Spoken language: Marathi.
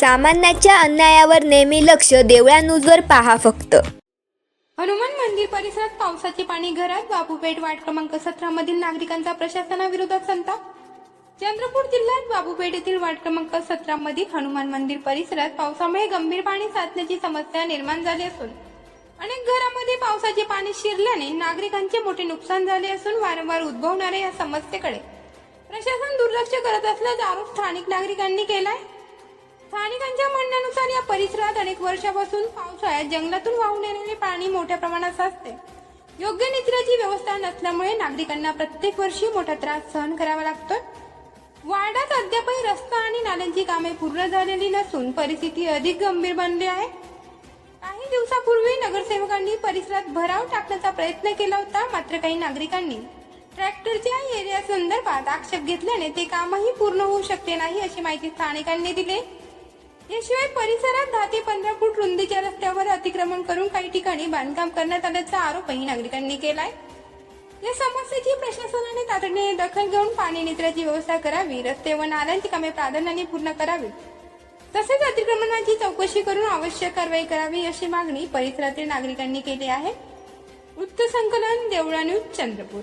सामान्याच्या अन्यायावर नेहमी लक्ष, देवळा न्यूजवर पहा फक्त. हनुमान मंदिर परिसरात पावसाचे पाणी घरात. बाबूपेठ वार्ड क्रमांक 17 मधील नागरिकांचा प्रशासनाविरोधात संताप. चंद्रपूर जिल्ह्यात बाबूपेठ येथील वार्ड क्रमांक 17 मधील हनुमान मंदिर परिसरात पावसामुळे गंभीर पाणी साचण्याची समस्या निर्माण झाली असून अनेक घरांमध्ये पावसाचे पाणी शिरल्याने नागरिकांचे मोठे नुकसान झाले असून वारंवार उद्भवणाऱ्या या समस्येकडे प्रशासन दुर्लक्ष करत असल्याचा आरोप स्थानिक नागरिकांनी केलाय. स्थानिकांच्या म्हणण्यानुसार या परिसरात अनेक वर्षापासून पावसाळ्यात जंगलातून वाहून येणारे पाणी मोठ्या प्रमाणात साचते. योग्य निचऱ्याची व्यवस्था नसल्यामुळे नागरिकांना प्रत्येक वर्षी मोठा त्रास सहन करावा लागतो. वार्डात अद्यापही रस्ता आणि नाल्यांची कामे पूर्ण झालेली नसून परिस्थिती अधिक गंभीर बनली आहे. काही दिवसापूर्वी नगरसेवकांनी परिसरात भराव टाकण्याचा प्रयत्न केला होता, मात्र काही नागरिकांनी ट्रॅक्टरच्या एरिया संदर्भात आक्षेप घेतल्याने ते कामही पूर्ण होऊ शकले नाही अशी माहिती स्थानिकांनी दिली. याशिवाय परिसरात 10 ते 15 फूट रुंदीच्या रस्त्यावर अतिक्रमण करून काही ठिकाणी बांधकाम करण्यात आल्याचा आरोपही नागरिकांनी केलाय. या समस्येची प्रशासनाने तातडीने दखल घेऊन पाणी निचऱ्याची व्यवस्था करावी, रस्ते व नाल्यांची कामे प्राधान्याने पूर्ण करावी, तसेच अतिक्रमणाची चौकशी करून आवश्यक कारवाई करावी अशी मागणी परिसरातील नागरिकांनी केली आहे. वृत्त संकलन देवळा न्यूज चंद्रपूर.